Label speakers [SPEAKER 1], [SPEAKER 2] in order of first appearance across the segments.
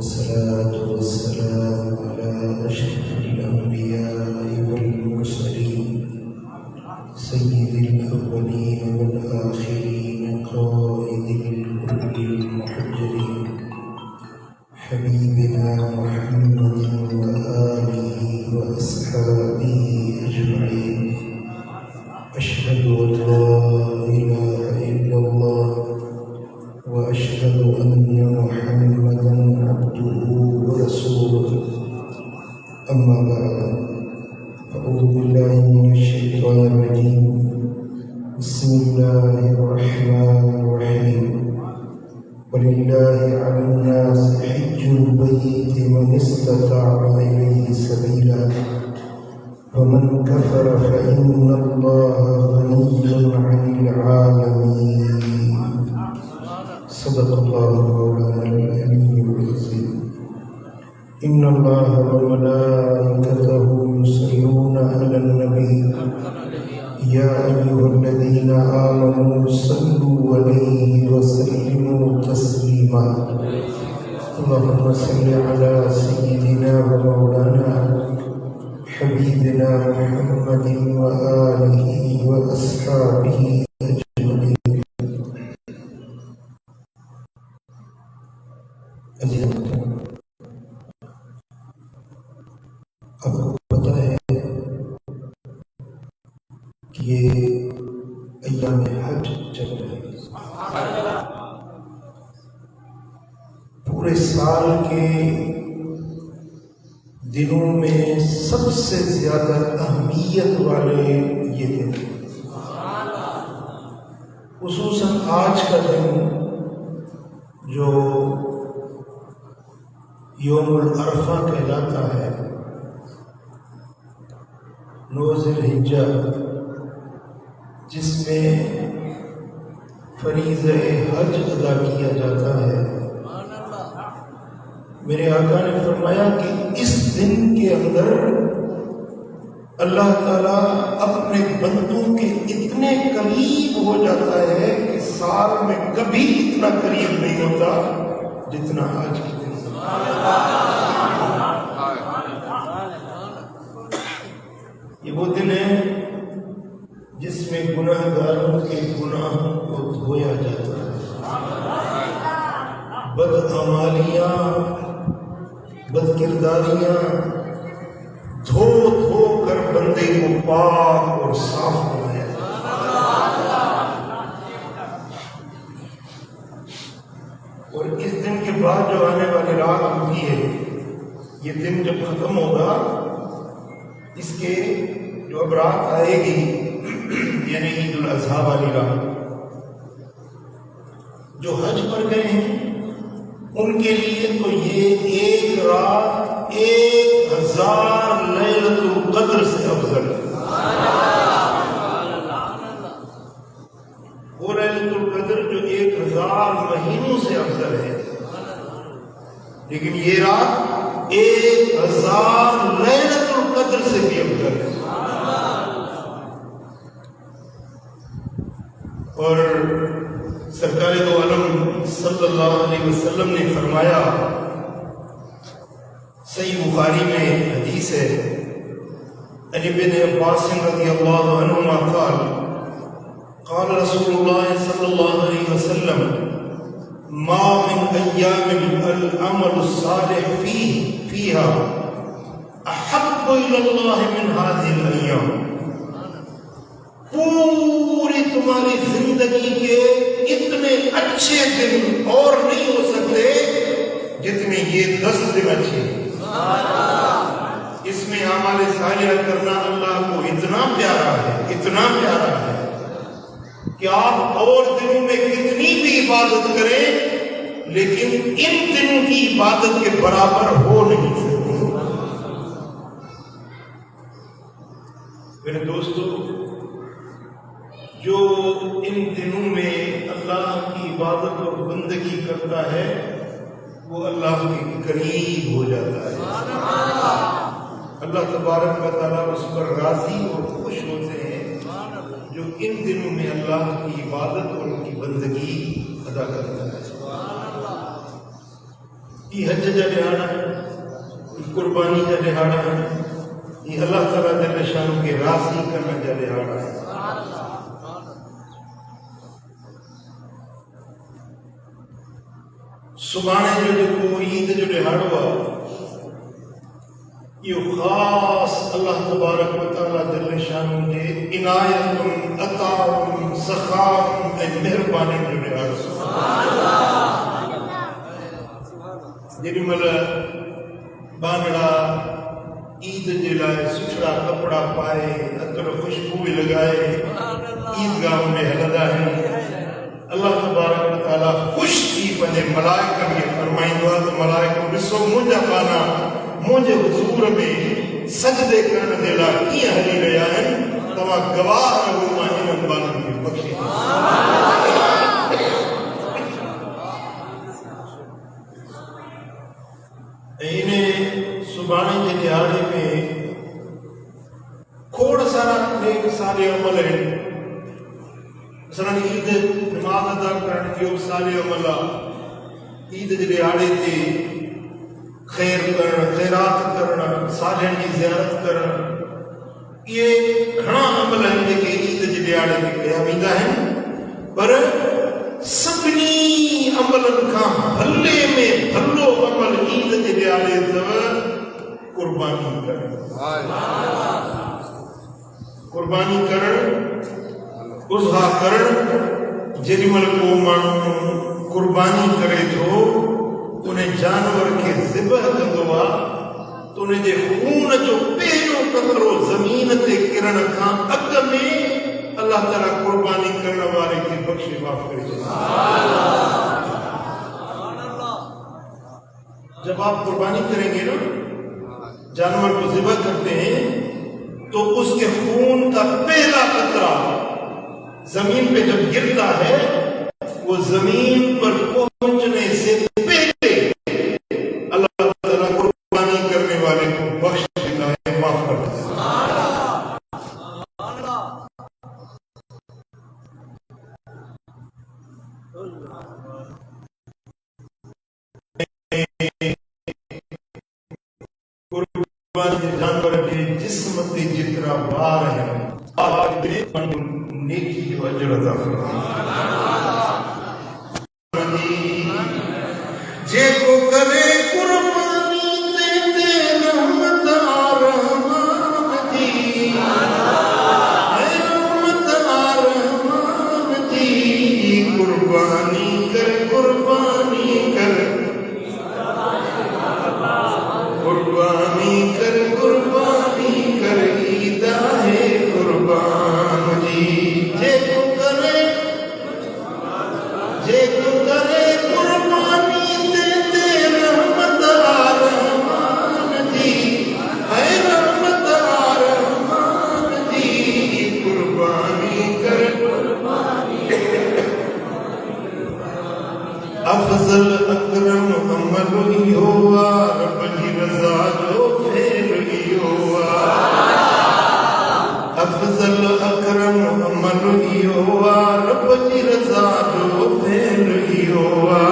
[SPEAKER 1] والصلاة والسلام على أشرف الأنبياء والمرسلين سيد الأولين والآخرين قائد الغر المحجلين حبيبنا محمد وآله وأصحابه أجمعين. أشهد أن لا إله إلا الله وأشهد أن محمدا عبده ورسوله. أما بعد، أعوذ بالله من الشيطان الرجيم. بسم الله الرحمن الرحيم. ولله على الناس حج البيت من استطاع إليه سبيلا ومن كفر فإن الله غني عن العالمين. صدق الله مولانا العلي العظيم. إن الله وملائكته يصلون على النبي يا أيها الذين آمنوا صلوا عليه وسلموا تسليما. اللهم صل على سيدنا ومولانا حبيبنا محمد وآله وأصحابه أجمعين. آپ کو پتہ ہے کہ یہ ایام حج چل رہے ہیں. پورے سال کے دنوں میں سب سے زیادہ اہمیت والے یہ دن، خصوصاً آج کا دن جو یوم العرفہ کہلاتا ہے، 9 ذی الحجہ، جس میں فریضہ حج ادا کیا جاتا ہے. میرے آقا نے فرمایا کہ اس دن کے اندر اللہ تعالیٰ اپنے بندوں کے اتنے قریب ہو جاتا ہے کہ سال میں کبھی اتنا قریب نہیں ہوتا جتنا آج کے دن. یہ وہ دن ہے جس میں گناہ گاروں کے گناہوں کو دھویا جاتا ہے. بدعمالیاں، بد کرداریاں دھو دھو کر بندے کو پاک اور صاف بنایا. اور اس دن کے بعد جو آنے والی رات ہوتی ہے، یہ دن جب ختم ہوگا، اس کے جو اب رات آئے گی یعنی عید الاضحیٰ والی رات، جو حج پر گئے ہیں ان کے لیے تو یہ ایک رات 1000 لیلۃ القدر سے افضل ہے. وہ لیلۃ القدر جو 1000 مہینوں سے افضل ہے، لیکن یہ رات 1000 لیلۃ القدر سے بھی افضل ہے. اور سرکار دو عالم صلی اللہ علیہ وسلم نے فرمایا، صحیح بخاری میں حدیث ہے، عن ابن عباس رضی اللہ عنہما قال قال رسول اللہ صلی اللہ علیہ وسلم ما من ایام العمل الصالح فیہا احب الی اللہ من هذه الايام. پوری تمہاری زندگی کے اتنے اچھے دن اور نہیں ہو سکتے جتنے یہ 10 دن اچھے ہیں. اس میں اعمال صالحہ کرنا اللہ کو اتنا پیارا ہے، اتنا پیارا ہے کہ آپ اور دنوں میں کتنی بھی عبادت کریں لیکن ان دنوں کی عبادت کے برابر ہو نہیں سکتے. میرے دوستو، جو ان دنوں میں اللہ کی عبادت اور بندگی کرتا ہے وہ اللہ کے قریب ہو جاتا ہے. اللہ تبارک و تعالیٰ اس پر راضی اور خوش ہوتے ہیں جو ان دنوں میں اللہ کی عبادت اور ان کی بندگی ادا کرتا ہے. یہ حج جا دہاڑا ہے، یہ قربانی جا دہاڑا ہے، یہ اللہ تعالیٰ جل شانہ کے راضی کرنے جا دہاڑا ہے۔ سبحانے جو عید جو دہاڑو ہے یہ خاص اللہ تبارک و تعالیٰ جل شانہ کے عنایت عطا سخاء مہربانی جو دہاڑو جی مل بانڑا عید کے لائے سٹھڑا کپڑا پائے عطر خوشبو لگائے عیدگاہ میں ہلدا ہے اللہ تبارک و تعالیٰ خوش تھی پنے ملائکہ کے فرمائندہ تو ملائکہ ڈسو مجھا پانا مجھے حضور میں سجدے کرنے دے لا کی ہلی رہا ہے تمہا گواہ رہو ماہین انبانوں کی بخشی انہیں سبحانے کے دیہاڑے میں کھوڑ سارا نیک سارے عمل ہیں مثلا عید نماز ادا کرنے کی سارے عمل عید کے دیہاڑے تے خیر کرنا خیرات کرنا صالحین کی زیارت کرنا یہ گھنا عمل ہیں کہ عید کے دیہاڑے میں کیا ویندا ہے پر سبنی عملن کا بھلے میں بھلو عمل عید کے دیہاڑے قربانی کرنا قربانی کرن اضحیٰ کرن جن مل کو مانو قربانی کرے تو انہیں جانور کے ذبح کندوا تو انہیں دے خون جو پہلو قطرو زمین تے کرن کھاں اگ میں اللہ تعالیٰ قربانی کرنے والے کی بخشی معاف کرے جب آپ قربانی کریں گے نا جانور کو ذبح کرتے ہیں تو اس کے خون کا پہلا قطرہ زمین پہ جب گرتا ہے وہ زمین پر پہنچنے سے پہلے اللہ تعالیٰ قربانی کرنے والے کو بخش دیتا ہے معاف کر دیتا ہے قربانی جانور کے جسم تے جتنا بار ہے آج نیکی جو اجر عطا جے کو کرے قربانی تے رحمت آرمان دی اے رحمت آرمان دی قربانی کر قربانی کر قربانی کر قربانی کر عیدہ ہے قربان دی جے کو کرے قربانی تے رحمت آرمان دی اے رحمت آرمان دی قربانی کر افضل اکرم عمل ہی ہوا رب کی رضا جو پھیل ہی ہوا افضل اکرم عمل ہی ہوا رب کی رضا جو پھیل ہی ہوا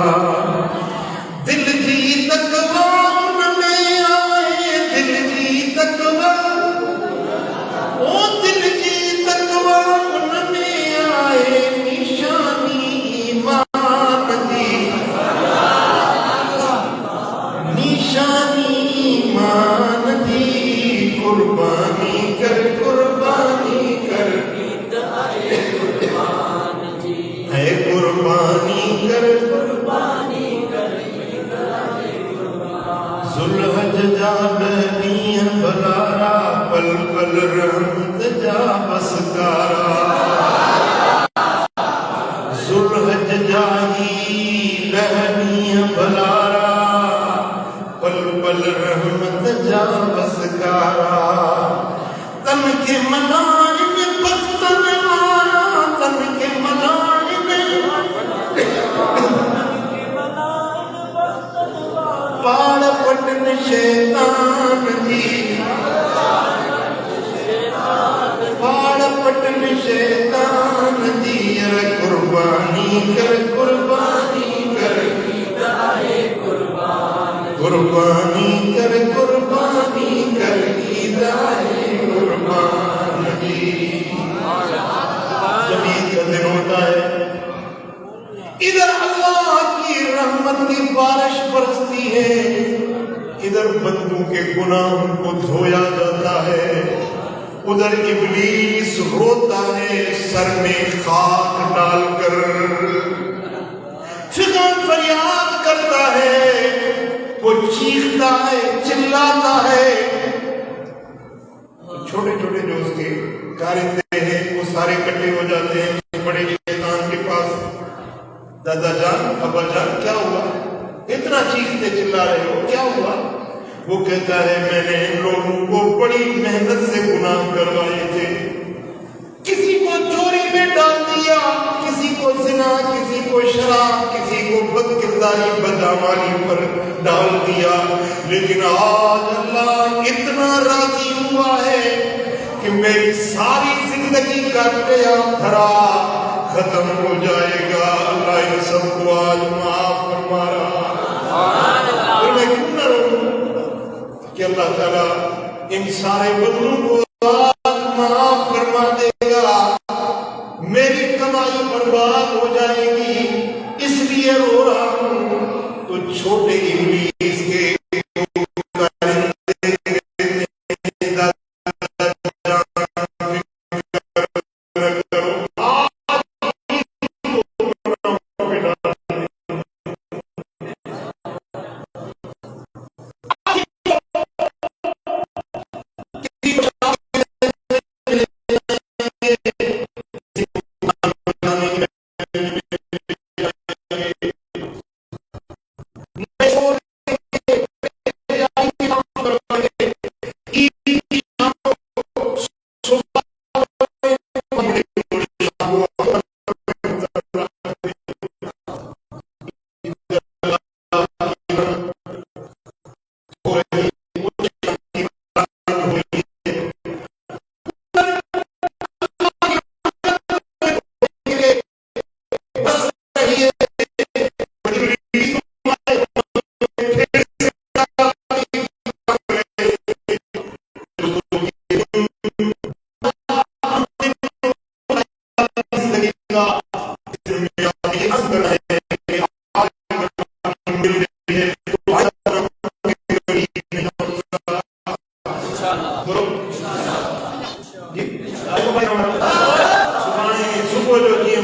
[SPEAKER 1] دل کی تقوی ان میں آئے دل کی تقوی او دل کی تقوی ان میں آئے نشانی ایمان دی نشانی ایمان دی قربانی کر قربانی کر اے قربانی کر ذوالحج جا بہنی بلارا پل پل رحمت جا بسکارا ذوالحج جائی بہنی بلارا پل پل رحمت جا بسکارا تن کے منائن بستن آیا تن کے منائن پاڑ پٹن شیطان جی پاڑ پٹن شیطان جی قربانی کر قربانی کر قربانی قربانی کر عیدائے قربانی. جب عید کا دن ہوتا ہے ادھر اللہ کی رحمت کی بارش برستی ہے، ادھر بندوں کے گناہوں کو دھویا جاتا ہے، ادھر ابلیس روتا ہے سر میں خاک ڈال کر، فغان فریاد کرتا ہے، وہ چیختا ہے، چلاتا ہے. چھوٹے چھوٹے جو اس کے کارندے ہیں وہ سارے اکٹھے ہو جاتے ہیں بڑے شیطان کے پاس. دادا جان، ابا جان، کیا ہوا؟ اتنا چیختے چلا رہے ہو، کیا ہوا؟ وہ کہتا ہے میں نے ان لوگوں کو بڑی محنت سے گناہ کروائے تھے، کسی کو چوری میں ڈال دیا، کسی کو زنا، کسی کو شراب، کسی کو بد کرداری بدعمالی پر ڈال دیا، لیکن آج اللہ اتنا راضی ہوا ہے کہ میری ساری زندگی کا قیام دھرا ختم ہو جائے گا. اللہ ان سب کو آج معاف فرما رہا. اور میں کیوں نہ رہوں کہ اللہ تعالیٰ ان سارے بندوں کو آج معاف فرما دے گا. میری کمائی برباد ہو جائے گی اس لیے رو رہا ہوں. تو چھوٹے ابلیس کے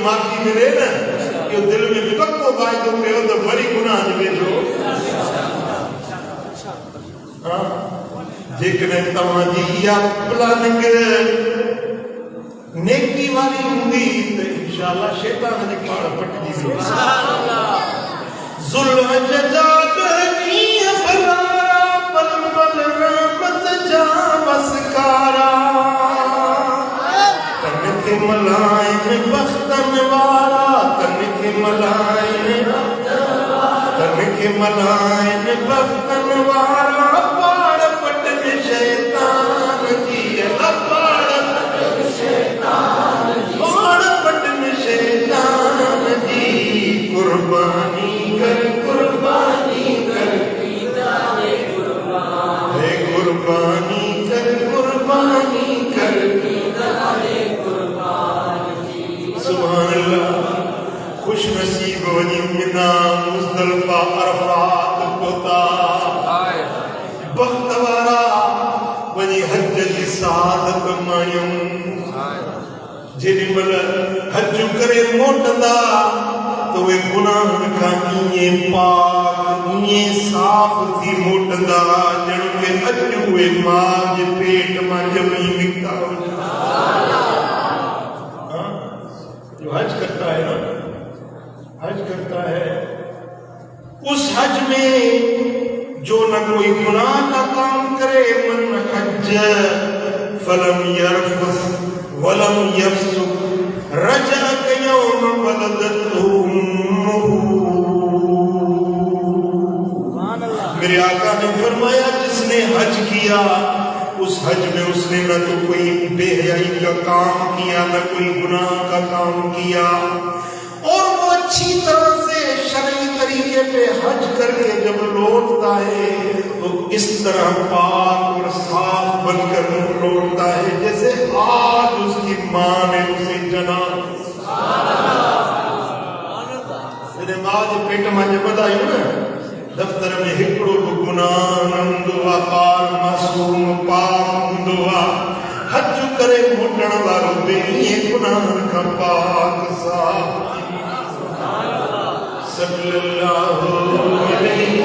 [SPEAKER 1] معافی ملے نا کہ دل میں بکو بائی تو کہو تو بڑی گناہ دے جو جیکنے تمہاری یا پلاننگ نیکی والی ہوندی تو انشاءاللہ شیطان نے پاڑ پٹ دی. ظلم ججاد نہیں بلا پل پل رحمت جا مسکارا تن کے ملائن بختن وارا تن کے ملائن بختن وارا پاڑ پٹن شیطان کی پاڑ پٹن شیطان کی قربانی کر قربانی کر قربانی کر قربانی کر سبحان اللہ. خوش نصیب ونی منا مزدلفہ عرفات پوتا بختوارا ونی حج جی سعادت مانیوں جنہی مل حج کرے موٹندا تو وہ گناہ کا نیے پاک نیے صاف تھی موٹندا جنہوں کے حج ہوئے ماں جے پیٹ ماں جمعی نکتا ہو. جو حج کرتا ہے نا حج کرتا ہے اس حج میں جو نہ کوئی گناہ کا کام کرے من حج فلم یرفث ولم یفسق رجع کیوم ولدتہ امہ. میرے آقا نے فرمایا جس نے حج کیا اس حج میں اس نے نہ تو کوئی بے حیائی کا کام کیا نہ کوئی گناہ کا کام کیا اور وہ اچھی طرح سے شرعی طریقے موقع پہ حج کر کے جب لوٹتا ہے تو اس طرح پاک اور صاف بن کر لوٹتا ہے جیسے آج اس کی ماں نے اسے جنا. ماں جی پیٹ میں جب بدائی نا دفتر میں ہکڑو گناہ نندو پال معصوم پاک ہندو حج کرے موٹن وارو بے گناہ کا پاک صاحب صلی اللہ علیہ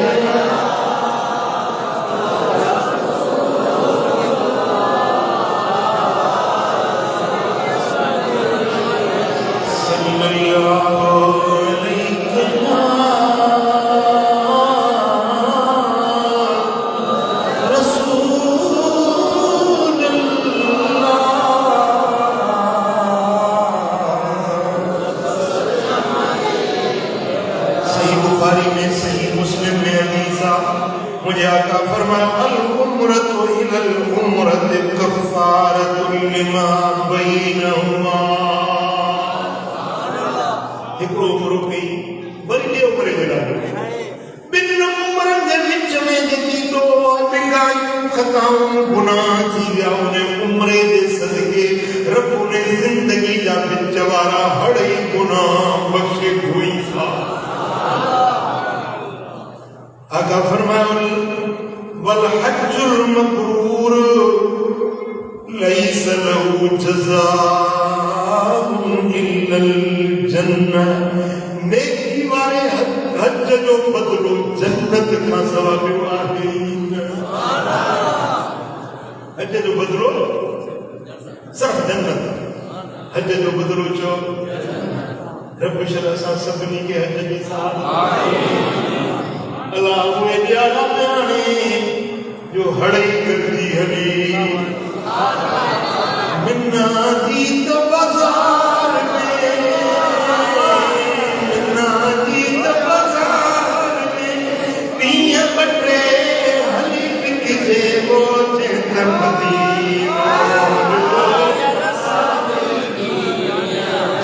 [SPEAKER 1] مجھے آقا فرمایا العمرۃ الی العمرۃ کفارۃ لما بینہما. ہکڑو عمرو کئی بڑی عمرے جڑا بن عمرن دے وچ میں جتی دو بگائی خطاؤں گناہ تھی گیا انہیں عمرے دے صدقے رب نے زندگی جا وچ وارا ہڑے گناہ بخشے ہوئی تھا. آقا فرمایا والحج المبرور ليس له جزاء الا الجنہ. نیکی والے حج جو بدلو جنت کا ثواب ہے. حج جو بدلو صرف جنت. حج جو بدلو چو رب شرع سا سبنی کے حج جی صاحب اللہ ہوئے جانا بیانے جو ہڑی کر دی ہڑی منا جیت بازار میں منا جیت بازار میں پیہ بٹے ہلی بک جے وہ چہتر مدینہ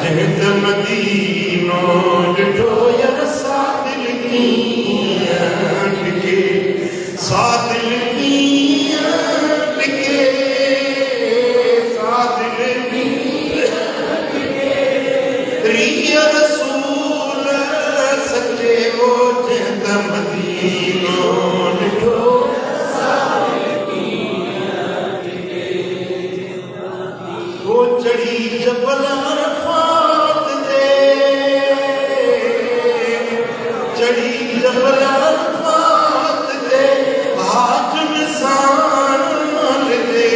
[SPEAKER 1] چہتر مدینہ جٹو یا رسا دل کی ساتھ لکھیاں لکھے ساتھ لکھے رسول سچے وہ جہد مدینوں لکھو وہ چڑھی جبل عرفات دے چڑھی جبل عرفات دے آج نسان دے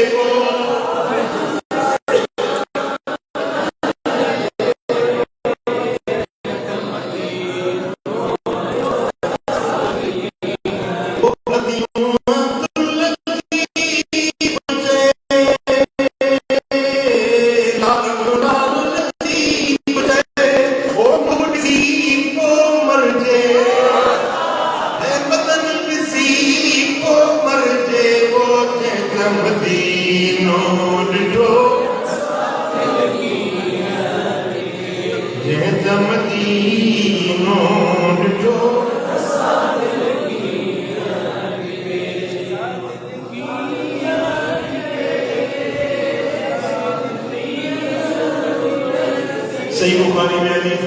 [SPEAKER 1] صحیح بخاری میں حدیث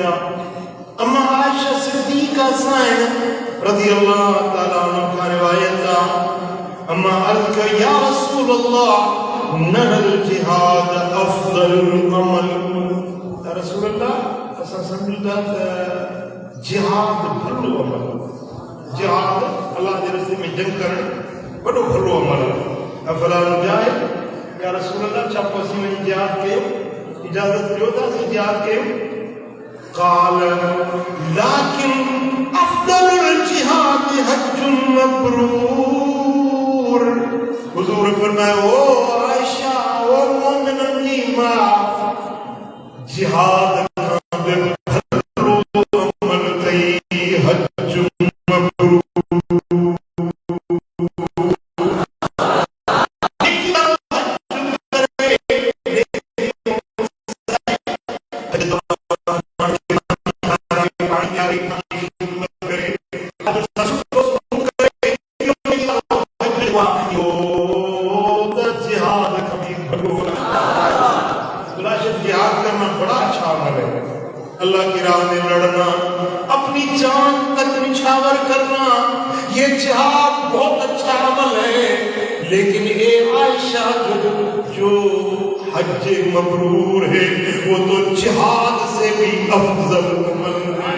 [SPEAKER 1] اما عائشہ صدیقہ سائن رضی اللہ تعالیٰ عنہ کا روایت اما عرض یا رسول اللہ نرى الجہاد افضل عمل. یا رسول اللہ اسا سمجھتا جہاد بھلو عمل. جہاد اللہ کے راستے میں جنگ کرنا بڑو بھلو عمل. افلا نجاہد یا رسول اللہ چاپو سی میں جہاد کیو اجازت جو تھا سی جہاد کیو. قال لیکن افضل الجہاد حج مبرور. حضور فرمائے او عائشہ او مومنن کی ماں جہاد یہ جہاد بہت اچھا عمل ہے، لیکن اے عائشہ جو حج مبرور ہے وہ تو جہاد سے بھی افضل عمل ہے۔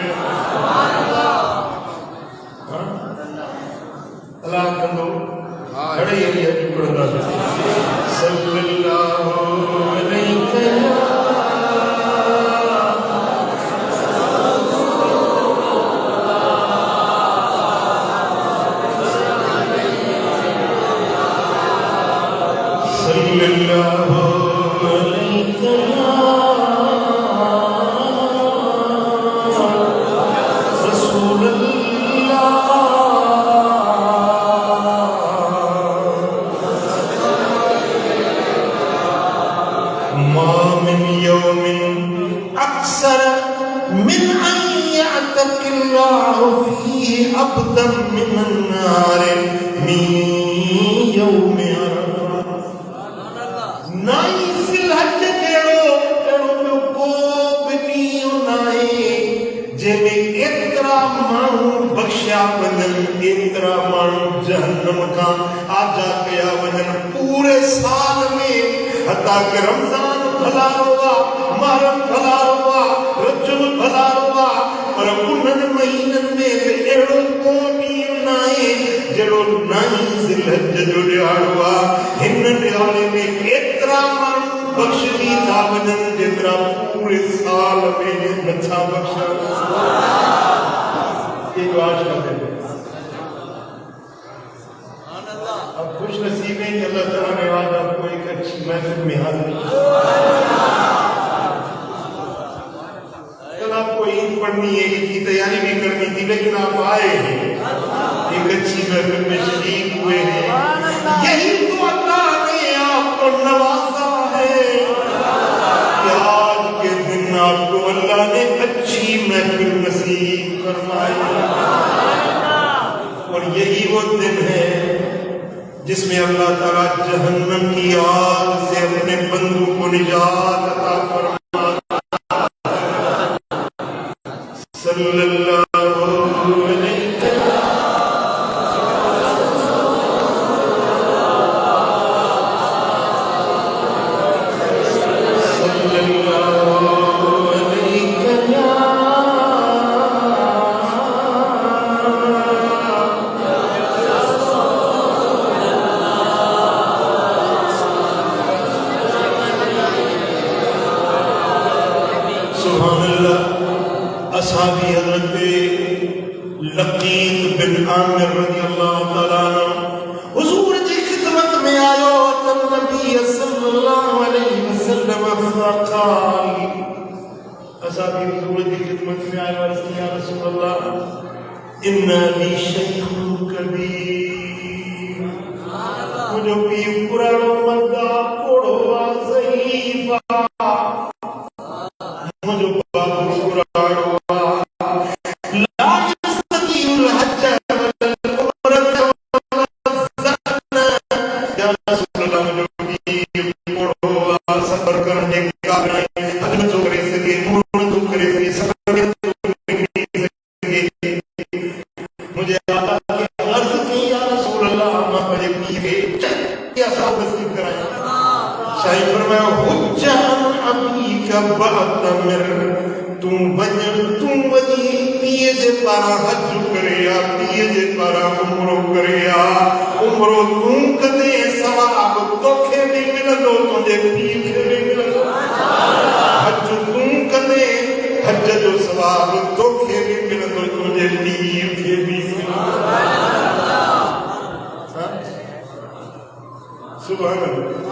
[SPEAKER 1] اللہ کندو بڑے یہ ٹکڑا صلی اللہ علیہ وسلم۔ پورے سال میں حتیٰ کہ رمضان بھلا ہوا، محرم بھلا ہوا، رجب بھلا ہوا، پر انہن مہینن میں اڑو کوئی نائے جڑو نائی ذلحج جو ڈیاڑوا ہن ڈیاڑے میں اترا من بخش دی تھا ونن جترا پورے سال میں نچا بخشا۔ یہ جو آج کا دن اب خوش نصیب ہے کہ اللہ تعالیٰ نے آج آپ کو ایک اچھی محفل میں حاضر کل آپ کو عید پڑھنی ہے، عید کی تیاری بھی کرنی تھی، لیکن آپ آئے ہیں، ایک اچھی محفل میں شریک ہوئے ہیں۔ یہی تو اللہ نے آپ کو نوازا ہے کہ آج کے دن آپ کو اللہ نے اچھی محفل نصیب فرمائی، اور یہی وہ دن ہے جس میں اللہ تعالیٰ جہنم کی آگ سے اپنے بندوں کو نجات عطا فرماتا۔ صلی اللہ علیہ وسلم۔ صلی اللہ علیہ وسلم۔ سبحان اللہ۔ اصحابی حضرت لقید بن عامر رضی اللہ تعالیٰ عنہ حضور کی خدمت میں آئے تو نبی صلی اللہ علیہ وسلم فقال، اصحابی حضور کی خدمت میں آئے اور یا رسول اللہ ان لی شیخ کبیر، مجھے بھی پرانا مردہ پوڑوا ضعیفہ، مجھے بابو پرانا لا يستطيع الحج والعمرة والزنا، یا رسول اللہ مجھے بھی پوڑوا سفر کرنے کا نہیں، حج تو کرے سکے، عمرہ تو کرے سکے، سفر تو کرے سکے، مجھے آقا کی عرض کی یا رسول اللہ ہم بڑے پیوے کیا صاحب نصیب کرائیں۔ شاہی فرمایا حجان ابھی کا بعتمر، تم وجی پیے جے پارا حج کریا، پیے جے پارا عمرو کریا، عمرو تم کدے ثواب توکھے بھی ملندو تجھے پیے بھی ملندو، حج تم کدے حج جو ثواب توکھے بھی ملندو تجھے پیے بھی ملندو۔ سبحان اللہ۔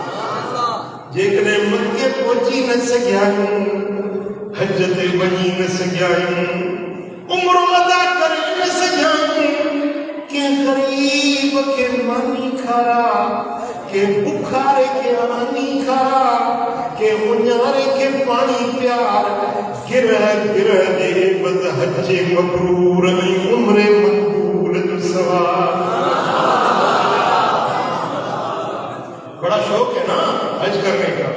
[SPEAKER 1] جیکنے مکے پہنچی نہ سکیائیں، حج تے وñi نہ سکیائیں، عمر ادا کرے نہ سکیائیں، کہ غریب کے مانی کھارا، کہ بکھارے کے آنی کھارا، کہ غنیارے کے پانی پیار، گرہ دے بد حج مبرور عمر مقبول جو سوال۔ بڑا شوق ہے نا حج کرنے کا،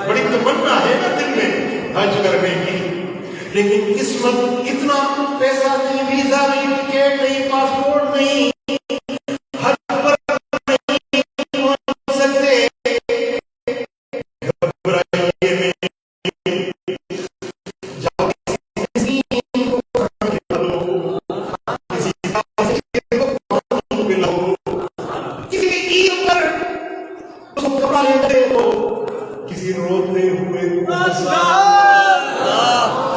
[SPEAKER 1] بڑی تمنا ہے نا دل میں حج کرنے کی، لیکن قسمت اتنا پیسہ نہیں، ویزا نہیں، ٹکٹ نہیں، پاسپورٹ نہیں، لو کسی عید پر اس کو کپڑا لیتے ہو، کسی روتے ہوئے کو ہنسا،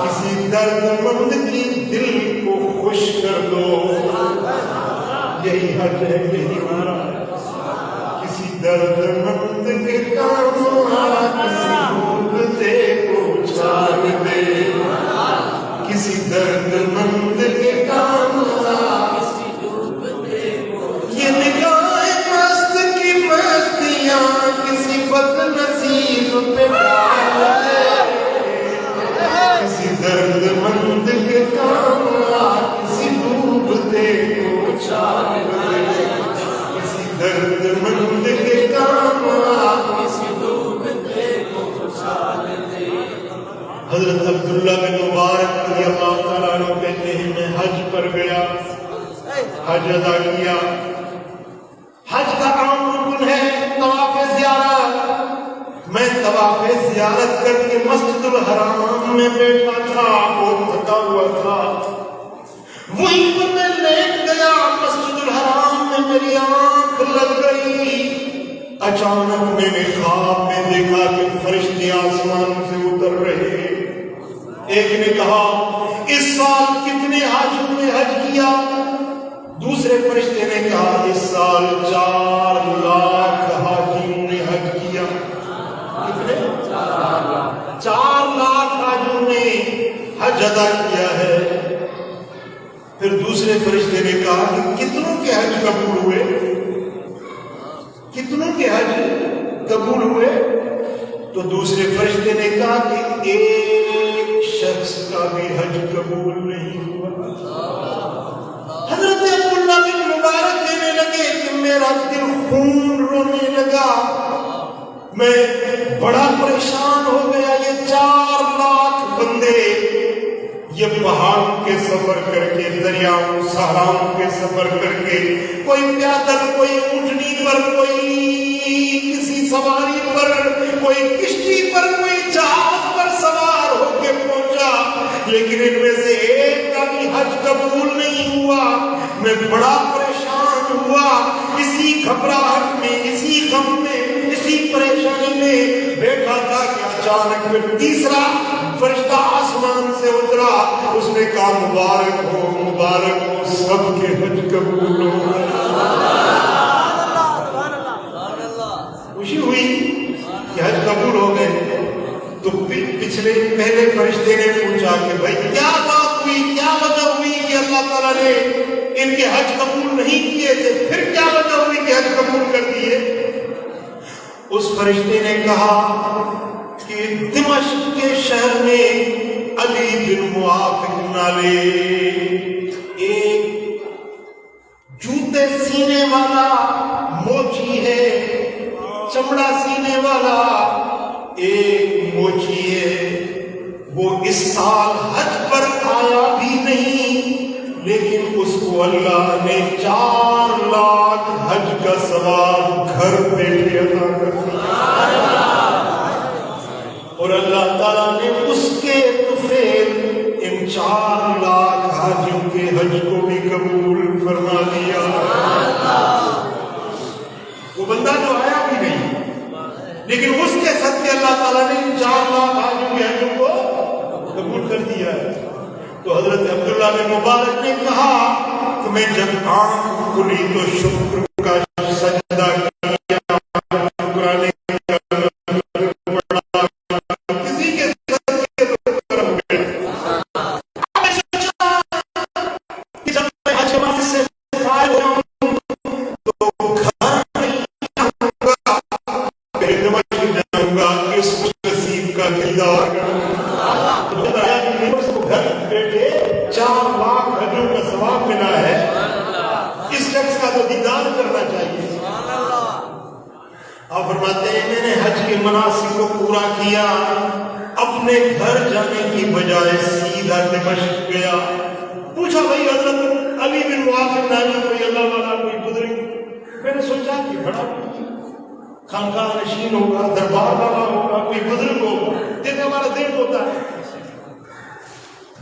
[SPEAKER 1] کسی درد مند کی دل کو خوش کر دو، یہی حج ہے، یہی ہمارا ہے۔ کسی درد مند کے کام آ، کسی ڈوبتے کو چھال دے، کسی درد مند کے کام آ، یہ نگاہ مست کی مستیاں کسی بد نصیب پہ ڈال دے، کسی درد مند کے کام آ، کسی ڈوبتے کو چھال دے، کسی درد مند کے کام آ، کسی ڈوبتے کو چھال دے۔ حضرت عبداللہ بن مبارک رضی اللہ تعالیٰ عنہ کہتے ہیں میں حج پر گیا، حج ادا کیا۔ حج کا عام رکن ہے طواف زیارت۔ میں طواف زیارت کر کے مسجد الحرام میں بیٹھا تھا، اور تھکا ہوا تھا، وہیں پر میں لیٹ گیا۔ مسجد الحرام میں میری آنکھ لگ گئی، اچانک میں نے خواب میں دیکھا کہ فرشتے آسمان سے اتر رہے۔ ایک نے کہا اس سال کتنے حاجیوں نے حج کیا؟ دوسرے فرشتے نے کہا اس سال 4 لاکھ حاجیوں نے حج کیا۔ کتنے؟ 4 لاکھ حاجیوں نے حج ادا کیا ہے۔ پھر دوسرے فرشتے نے کہا کہ کتنوں کے حج قبول ہوئے؟ کتنوں کے حج قبول ہوئے؟ تو دوسرے فرشتے نے کہا کہ ایک شخص کا بھی حج قبول نہیں ہوا۔ حضرت عبداللہ بن مبارک کہنے لگے کہ میرا دل خون رونے لگا، میں بڑا پریشان ہو گیا۔ یہ 4 لاکھ بندے یہ پہاڑوں کے سفر کر کے، دریاؤں صحراؤں کے سفر کر کے، کوئی پیدل، کوئی اونٹنی پر، کوئی کسی سواری پر، کوئی کشتی پر، کوئی جہاز پر سوار ہو کے پہنچا، لیکن ان میں سے ایک کا بھی حج قبول نہیں ہوا۔ میں بڑا پریشان ہوا، اسی گھبراہٹ میں، اسی غم میں، اسی پریشانی میں بیٹھا تھا کہ اچانک میں تیسرا فرشتہ آسمان سے اترا۔ اس نے کہا مبارک ہو، مبارک ہو، سب کے حج قبول ہو۔ خوشی ہوئی کہ حج قبول ہو گئے۔ تو پہلے فرشتے نے پوچھا کہ بھائی کیا بات ہوئی، کیا وجہ ہوئی کہ اللہ تعالیٰ نے ان کے حج قبول نہیں کیے تھے؟ پھر کیا وجہ ہوئی کہ حج قبول کر دیے؟ اس فرشتے نے کہا کہ دمشق کے شہر میں علی بن موافق نالے ایک جوتے سینے والا موچی ہے، چمڑا سینے والا ایک موچی ہے، وہ اس سال حج پر آیا بھی نہیں، لیکن اس کو اللہ نے 4 لاکھ حج کا ثواب گھر بیٹھے عطا کر دیا، اور اللہ تعالیٰ نے اس کے طفیل ان 4 لاکھ حاجیوں کے حج کو بھی قبول فرما دیا۔ وہ بندہ جو آیا بھی نہیں، لیکن اس کے صدقے اللہ تعالیٰ نے 4 لاکھ حاجیوں کے حجوں کو قبول کر دیا ہے۔ تو حضرت عبداللہ بن مبارک نے کہا کہ میں جب آنکھ کھلی تو شکر کا سجدہ کیا، شکرانے کا پڑا، کسی کے صدقے تو کرم گئے۔ میں سوچا کہ جب میں حج کے سے فارغ ہو جاؤں تو گھر نہیں جاؤں گا، پھر دمشق جاؤں گا، اس نصیب کا دیدار کروں گا۔ گھر بیٹھے 4 لاکھ حجوں کا ثواب ملا ہے، اس شخص کا تو دیدار کرنا چاہیے۔ آپ فرماتے ہیں میں نے حج کے مناسک کو پورا کیا، اپنے گھر جانے کی بجائے سیدھا دمشق گیا۔ پوچھا بھائی حضرت علی بن موافق نامی کوئی اللہ والا، کوئی بزرگ؟ میں نے سوچا کہ بڑا خانقاہ نشین ہوگا، دربار والا ہوگا، کوئی بزرگ ہوگا، جیسے ہمارا دل ہوتا ہے۔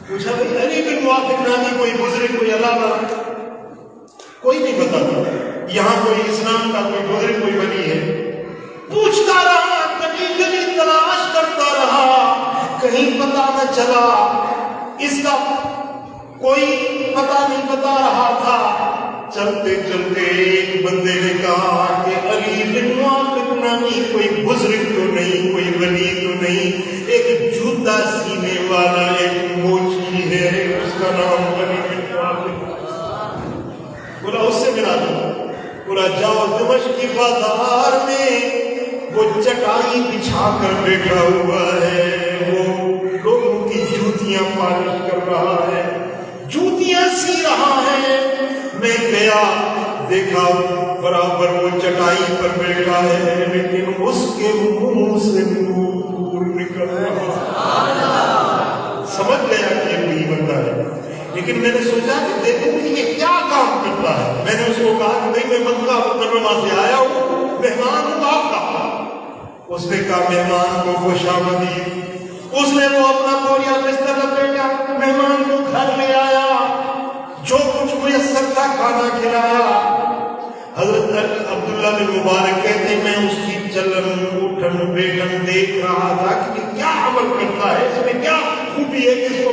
[SPEAKER 1] پوچھا بھائی علی بن موافق نامی کوئی بزرگ، کوئی اللہ والا؟ کوئی نہیں بتاتا۔ یہاں کوئی اسلام کا کوئی بزرگ کوئی ولی ہے؟ پوچھتا رہا، گلی گلی تلاش کرتا رہا، کہیں پتا نہ چلا، اس کا کوئی پتا نہیں بتا رہا تھا۔ چلتے چلتے ایک بندے نے کہا کہ علی بن واقد نامی کوئی بزرگ تو نہیں، کوئی ولی تو نہیں، ایک جوتا سینے والا ایک موچی ہے، اس کا نام علی بن واقد۔ بولا اس سے ملا دو۔ بولا جاؤ دمشق کی بازار میں وہ چٹائی بچھا کر بیٹھا ہوا ہے، وہ لوگوں کی جوتیاں پالش کر رہا ہے، جوتیاں سی رہا ہے۔ میں گیا، دیکھا برابر وہ چٹائی پر بیٹھا ہے، لیکن اس کے منہ سے نور نکل رہا۔ سمجھ گیا کہ یہ وہی بندہ ہے، لیکن میں نے سوچا کہ دیکھوں کہ یہ کیا کام کرتا ہے۔ میں نے اس کو کہا کہ بھائی میں مکہ مکرمہ سے آیا ہوں، مہمان ہوں آپ کا۔ اس نے کہا مہمان کو خوش آمدید۔ اس نے وہ اپنا بوریا بستر لپیٹا، مہمان کو گھر لے آیا، جو کچھ میسر تھا کھانا کھلایا۔ حضرت عبداللہ بن مبارک کہتے ہیں میں اس کی چلن اٹھن بیٹھن دیکھ رہا تھا کہ کیا عمل کرتا ہے، اس میں کیا خوبی ہے کہ اس کو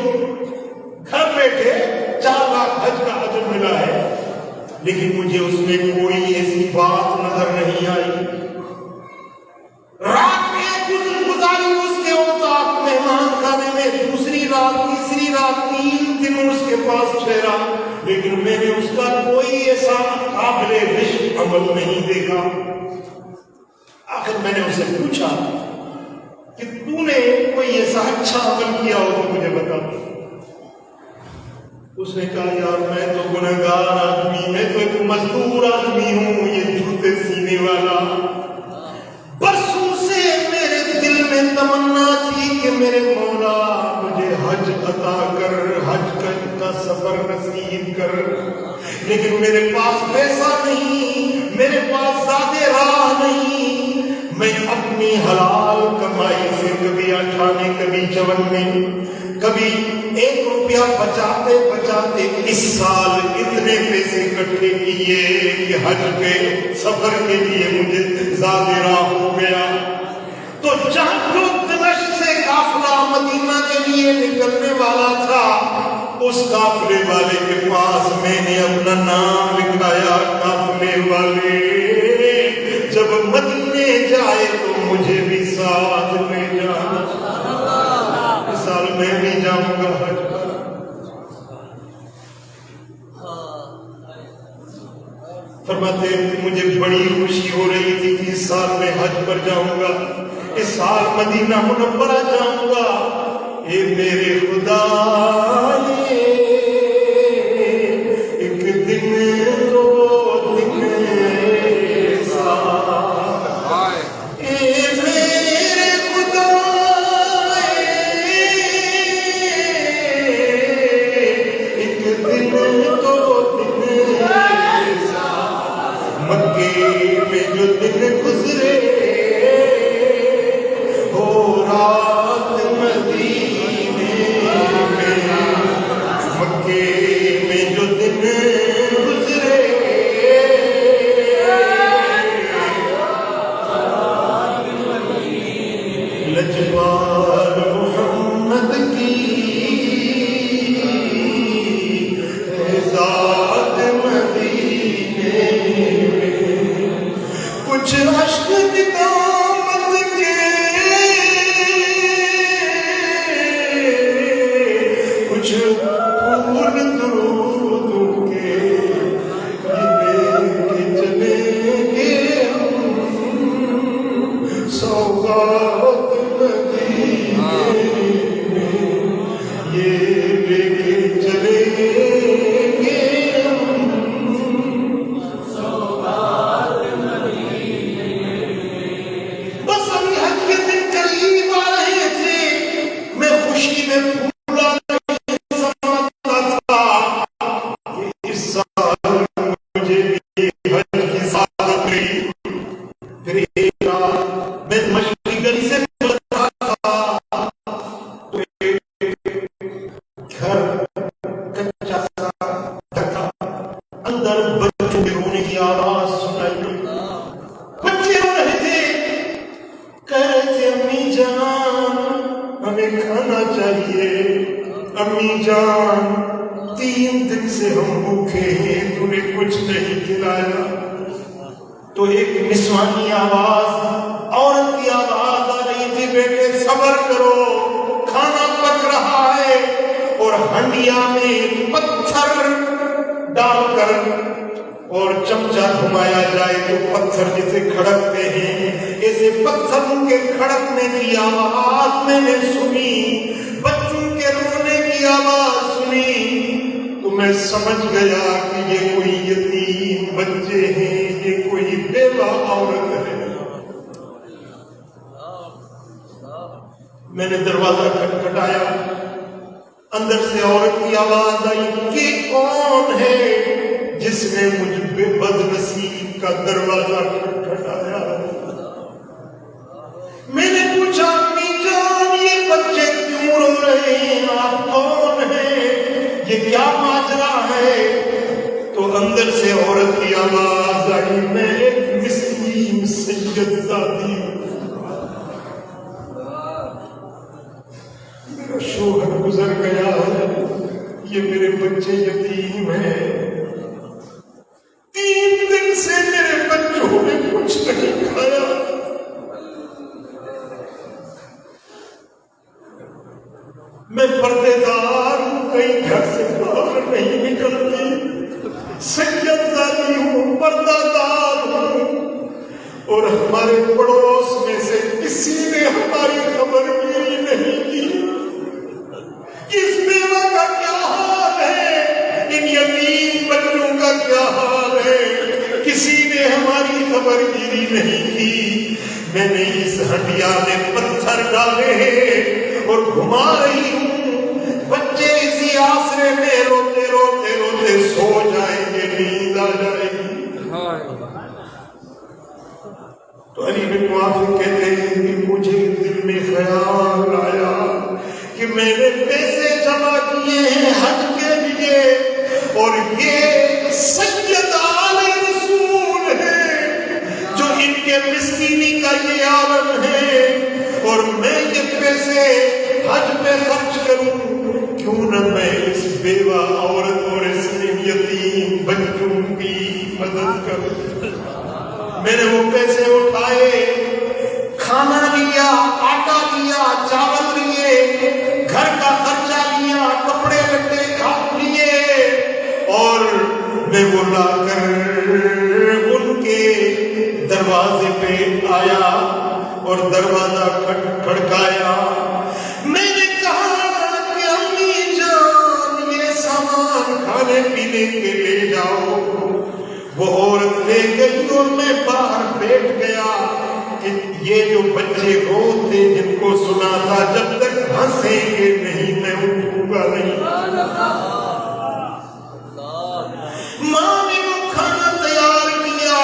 [SPEAKER 1] گھر بیٹھے 4 لاکھ حج کا اجر ملا ہے، لیکن مجھے اس میں کوئی ایسی بات نظر نہیں آئی۔ رات میں گزاری اس کے اوقات مہمان خانے میں، دوسری رات، تیسری رات، 3 دن اس کے پاس ٹھہرا، لیکن میں نے اس کا کوئی ایسا قابل رشک عمل نہیں دیکھا۔ آخر میں نے اسے پوچھا کہ تو نے کوئی ایسا اچھا عمل کیا ہو تو مجھے بتا۔ اس نے کہا یار میں تو گنہگار آدمی، میں تو ایک مزدور آدمی ہوں، یہ جوتے سینے والا۔ برسوں سے میرے دل میں تمنا تھی کہ میرے مولا مجھے حج عطا کر، حج کا سفر نصیب کر، لیکن میرے پاس پیسہ نہیں، میرے پاس زیادہ راہ نہیں۔ میں اپنی حلال کمائی سے کبھی 58، کبھی 54، کبھی 1 روپیہ بچاتے بچاتے اس سال اتنے پیسے اکٹھے کیے کہ حج کے سفر کے لیے مجھے زیادہ راہ ہو گیا۔ تو جہاں جو دمشق سے قافلہ مدینہ کے لیے نکلنے والا تھا، اس قافلے والے کے پاس میں نے اپنا نام لکھایا، قافلے والے جب مدینے جائے تو مجھے بھی ساتھ لے جانا، اس سال میں بھی جاؤں گا حج پر۔ فرماتے ہیں کہ مجھے بڑی خوشی ہو رہی تھی کہ اس سال میں حج پر جاؤں گا، اس سال مدینہ منورہ جاؤں گا۔ اے میرے خدا ایک دن دو دن ایسا، اے میرے خدا ایک دن دو دن ایسا، مکے میں جو دن گزرے ہو رات مدینے میں، مکے میں جو دن گزرے لجپال محمد کی ذات مدینے میں، کچھ اشک ندامت کے، کچھ پھول درود کے، لے کے چلیں گے ہم سوغات مدینے میں، یہ لے کے چلیں گے ہم سوغات مدینے میں۔ امی جان 3 دن سے ہم بھوکے ہیں، تو نے کچھ نہیں کھلایا۔ تو ایک نسوانی آواز، عورت کی آواز آ رہی تھی، بیٹے صبر کرو، کھانا پک رہا ہے۔ اور ہنڈیا میں پتھر ڈال کر اور چمچہ گھمایا جائے تو پتھر جیسے کھڑکتے ہیں، ایسے پتھروں کے کھڑکنے کی آواز میں نے سنی، بچوں کے رونے کی آواز سنی، تو میں سمجھ گیا کہ یہ کوئی یتیم بچے ہیں، یہ کوئی بیوہ عورت ہے۔ میں نے دروازہ کھٹکھٹایا، اندر سے عورت کی آواز آئی کہ کون ہے جس نے مجھ بے بد نصیب کا دروازہ کھٹکھٹایا؟ میں نے پوچھا امی جان یہ بچے کیوں رو رہے ہیں، آپ کون ہیں، یہ کیا ماجرا ہے؟ تو اندر سے عورت کی آواز آئی میں ایک مسکین سید زادی ہوں، میرا شوہر گزر گیا ہے، یہ میرے بچے یتیم ہیں، 3 دن سے میرے بچوں نے کچھ نہیں کھایا۔ میں پردے دار ہوں، کہیں گھر سے باہر نہیں نکلتی، سید زادی ہوں، پردہ دار ہوں، اور ہمارے پڑوس میں سے کسی نے ہماری خبر گیری نہیں کی۔ کس بیوہ کا کیا حال ہے، ان یتیم بچوں کا کیا حال ہے، کسی نے ہماری خبر گیری نہیں کی۔ میں نے اس ہڈیا میں پتھر ڈالے ہیں اور گھما رہی ہوں، بچے اسی آسرے میں روتے روتے روتے سو جائیں گے، نیند آ جائے گی۔ تو علی بن موافق کہتے ہیں کہ مجھے دل میں خیال آیا کہ میں نے پیسے جمع کیے ہیں حج کے لیے، اور یہ سید آل رسول ہے جو ان کے مسکینی کا یہ عالم ہے، اور میں یہ پیسے حج پہ خرچ کروں، کیوں نہ میں اس بیوہ عورت اور اس یتیم بچوں کی مدد کروں۔ میں نے وہ پیسے اٹھائے، کھانا لیا، آٹا لیا، چاول لیے، گھر کا خرچہ لیا، کپڑے لٹے لیے، اور میں وہ لا کر ان کے دروازے پہ آیا اور دروازہ کھڑکایا۔ میں نے کہا کہ امی جان یہ سامان کھانے پینے کے لے جاؤ۔ وہ عورت لے گئی اور میں باہر بیٹھ گیا کہ یہ جو بچے روتے جن کو سنا تھا جب تک ہنسیں گے نہیں میں اٹھوں گا نہیں۔ ماں نے وہ کھانا تیار کیا،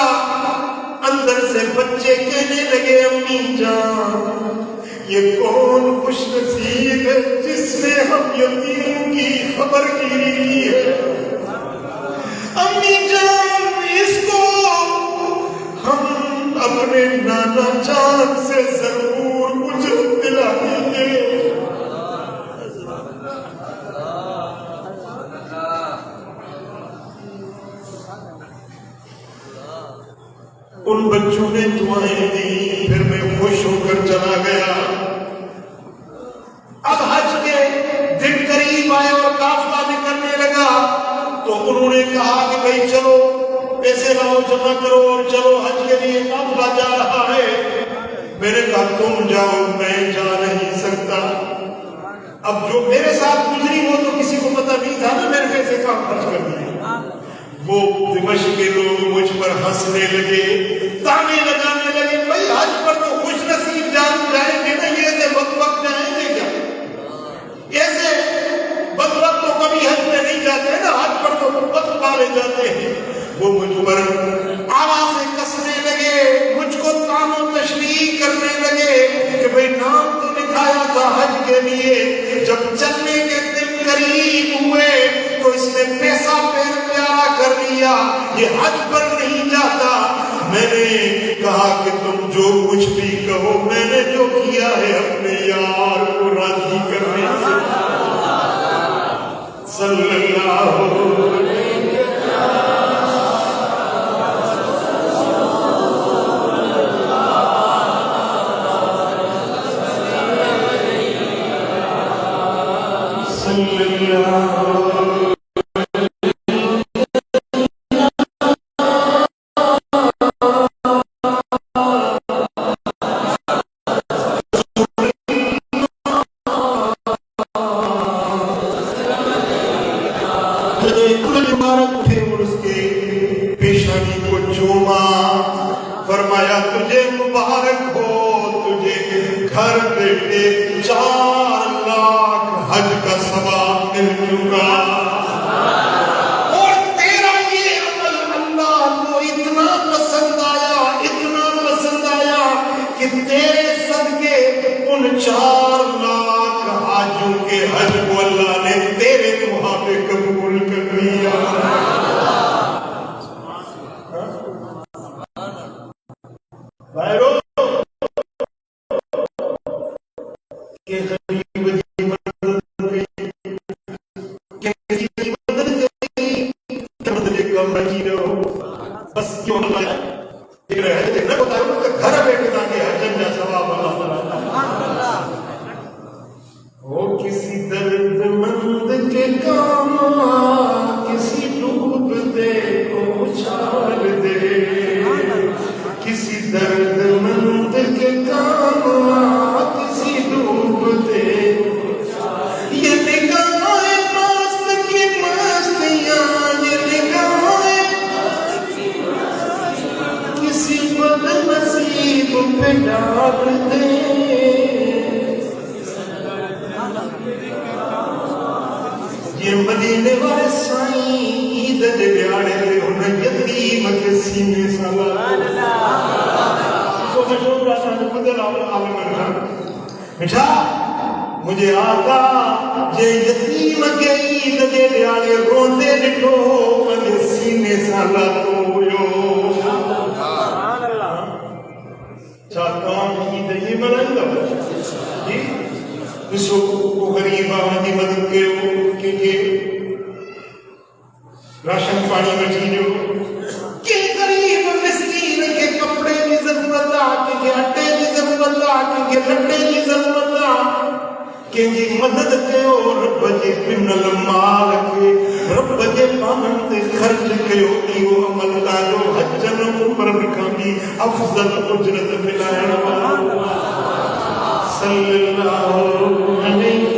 [SPEAKER 1] اندر سے بچے کہنے لگے امی جان یہ کون خوش نصیب ہے جس نے ہم یتیم کی خبر گیری کی ہے، امی جان اس کو ہم اپنے نانا جان سے ضرور اجرت دلائیں گے۔ ان بچوں نے دعائیں دی، پھر میں خوش ہو کر چلا گیا۔ اب حج کے دن قریب آئے اور قافلہ نکلنے لگا تو انہوں نے کہا کہ بھائی چلو پیسے لاؤ جمع کرو اور چلو حج کے لیے قافلہ جا رہا ہے۔ میں نے کہا تم جاؤ میں جا نہیں سکتا۔ اب جو میرے ساتھ گزری وہ تو کسی کو پتہ نہیں تھا نا، میرے پیسے کام خرچ کر دیے۔ وہ دمشق کے لوگ مجھ پر ہنسنے لگے، تانے لگانے لگے، بھائی حج پر تو خوش نصیب جائیں گے نا، یہ ایسے بدبخت جائیں گے کیا؟ ایسے بدبخت تو کبھی حج میں نہیں جاتے نا، حج پر تو بدبخت والے جاتے ہیں۔ وہ مجھ پر آوازیں کسنے لگے، مجھ کو تان و تشریح کرنے لگے کہ بھئی نام تو لکھایا تھا حج کے لیے، جب چلنے کے دن قریب ہوئے تو اس نے پیسہ پیر پیارا کر لیا، یہ حج پر نہیں جاتا۔ میں نے کہا کہ تم جو کچھ بھی کہو، میں نے جو کیا ہے اپنے یار کو راضی کرنے سے صلی اللہ فرمایا تجھے مبارک ہو، تجھے گھر بیٹھے 4 لاکھ حج کا ثواب مل چکا، اور تیرا یہ عمل اللہ کو اتنا پسند آیا کہ تیرے صدقے ان 4 لاکھ حاجوں کے حج کو اللہ نے تیرے محابے قبول کر لیا۔ کسی درد مند کے کام کسی ڈوبتے کو اچھال دے، کسی درد مند کے کام کسی ڈوبتے، یہ نگاہیں مست کی مستیاں، یہ نگاہیں کسی بد نصیب پہ ڈال دے۔ یہ مدینے والے سائیں عید دے دیاڑے دے انہیں یتیم کے سینے سالہ تو مشہور رہتا ہے مدر عالم رہا مجھا مجھے آقا جے یتیم کے عید دے دیاڑے روندے لٹھو مجھے سینے سالہ تو ہوئیو چاہتا ہوں عید یہ منائی گا جی اس کو غریب آمدی مدد کے ہو کہ راشن پانی میں چیزو کہ غریب مسکین کے کپڑے کی ضرورت کہ اٹے کی ضرورت کہ لٹے کی ضرورت کہ مدد کے ہو رب جے پن المال کے رب جے پانند خرچ کے ہو ایو عمل کا جو حجن عمر رکھامی افضل اجرت ملائن والا صلی اللہ علیہ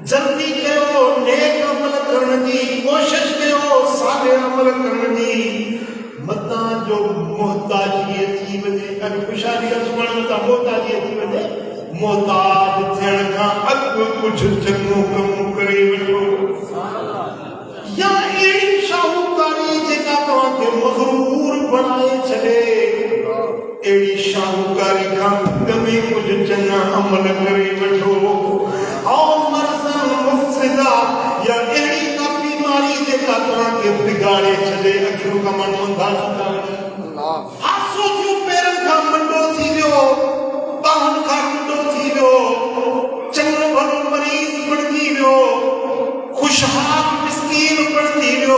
[SPEAKER 1] جلدی کہو نیک عمل کرنے کی کوشش کہو سارے عمل کرنے کی متا جو محتاجی تھی وجے اگر خوشحالی سبحان اللہ محتاجی تھی وجے محتاج تھن کا اگ کچھ چنگو کم کرے وٹو یا ایڑی شاہوکاری جگہ تو کے مغرور بنائے چلے ایڑی شاہوکاری کا کمی کچھ چنگا عمل کرے وٹو اور مرضن مفسدہ یا ایڑی کا بیماری جگہ تو کے بگاڑے چلے اکھرو کا من مندہ سکتا ہاتھوں جو پیرن کا منڈو تھی جو باہن کا منڈو تھی جو چنگو بھنو مریض پڑتی جو خوشحال مسکین پڑتی جو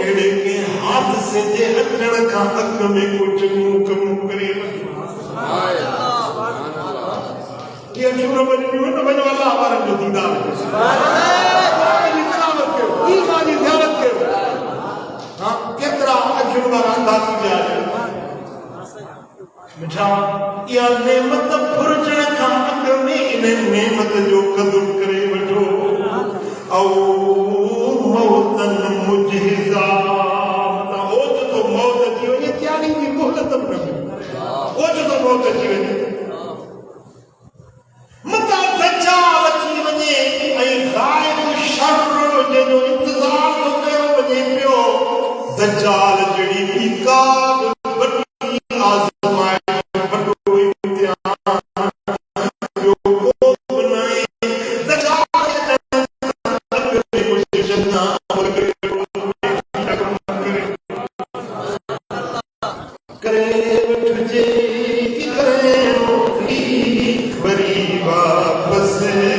[SPEAKER 1] ایڑے کے ہاتھ سے جے اکھرن کا کھا اک میں کو چنگو کم کرے یہ اچھو بنی ہوئے بنو اللہ ہمارا جو دیدار ہے تلاوت کرو ایمانی زیارت کرو ہاں کترا اچھو بارا اندازی جا رہے مجھا یا نعمت پھرچن کھا اک میں انہیں نعمت جو قدر کرے وجو او موتن مجہزا اوچ تو موت جیو یہ کیا نہیں بھی محلت اپنا اوچ تو موت جیو متا دجال اچھی ونے اے غائب شر جو انتظار تو کیو ونے پیو دجال جڑی بھی کاب بڑی آزمائش بڑو امتحان جو کو بنائے دجال جنہ کرے بٹھجے کی کرے واپس نہ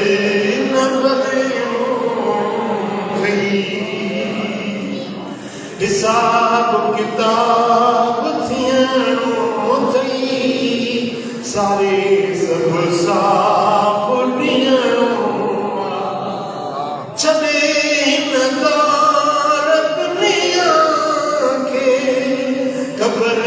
[SPEAKER 1] حساب کتاب تھیاں تھی سارے سب صاف دیاں چلے ندار اپنیاں کے قبر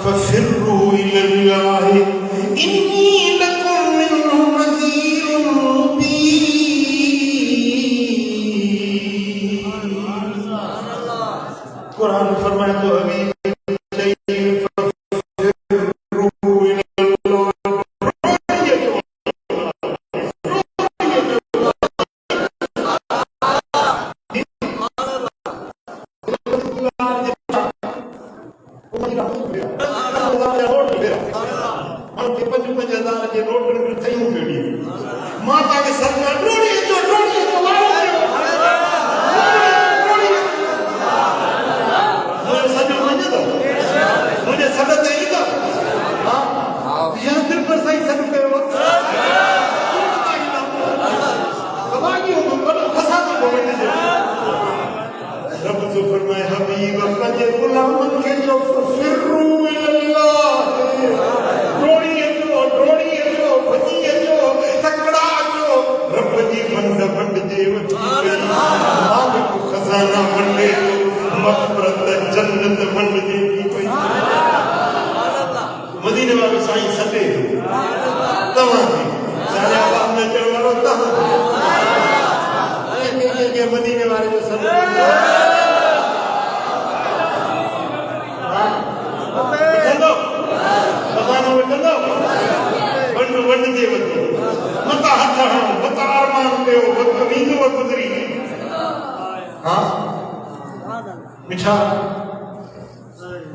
[SPEAKER 1] ففروا إلى الله إني لكم منه نذير مبين قرآن فرمائے تو ابھی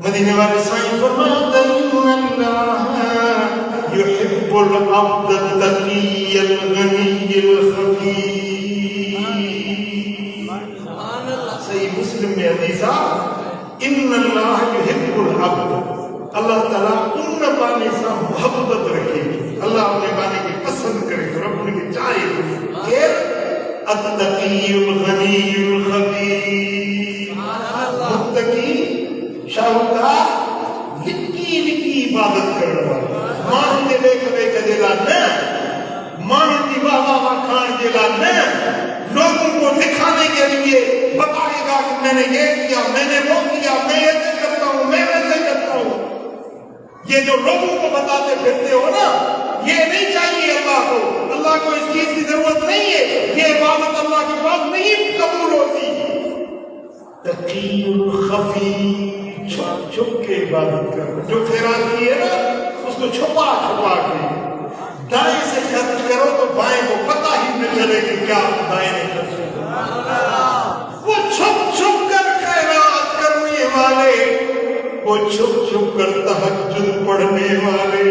[SPEAKER 1] مدینے والے سائیں فرماتے يحب العبد التقي الغني الخفي صحیح مسلم میں حدیث ان اللہ يحب العبد اللہ تعالیٰ ان بانے سے محبت رکھے اللہ اپنے بانے کی پسند کرے اور اپنے کی چاہے کہ التقی الغنی الخفی متقی شاہکار لکی لکی عبادت کرنے والا مان کے دیکھ دیکھ دیلا نہ مان کی واہ واہ کھان دیلا نہ لوگوں کو دکھانے کے لیے بتائے گا کہ میں نے یہ کیا میں نے وہ کیا میں ایسے کرتا ہوں میں ویسے کرتا ہوں یہ جو لوگوں کو بتاتے پھرتے ہو نا یہ نہیں چاہیے اللہ کو اس چیز کی ضرورت نہیں ہے یہ عبادت اللہ کے پاس نہیں قبول ہوتی تقی الخفی چھپ چھپ کے عبادت کر جو خیرات کی ہے نا اس کو چھپا چھپا کے دائیں سے خرچ کرو تو بائیں کو پتہ ہی نہ چلے کہ کیا دائیں نے خرچ کیا. وہ چھپ چھپ کر خیرات کرنے والے، وہ چھپ چھپ کر تہجد پڑھنے والے،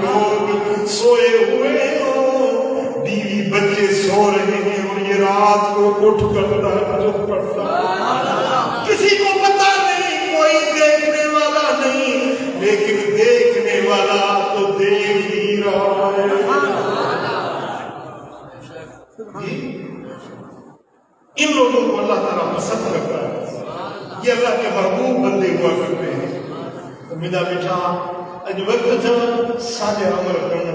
[SPEAKER 1] لوگ سوئے ہوئے ہوں، بیوی بچے سو رہے ہیں اور یہ رات کو اٹھ کر تہجد پڑھتا ہے. کسی کو پتہ نہیں، کوئی دیکھنے والا نہیں، لیکن دیکھنے والا تو دیکھ ہی رہا ہے. ان لوگوں کو اللہ تعالیٰ پسند کرتا ہے، یہ اللہ کے محبوب بندے ہوا کرتے ہیں. تو میرا بیٹا اج وقت تھا سارے عمل کرنے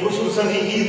[SPEAKER 1] خصوصاً عید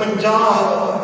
[SPEAKER 1] 50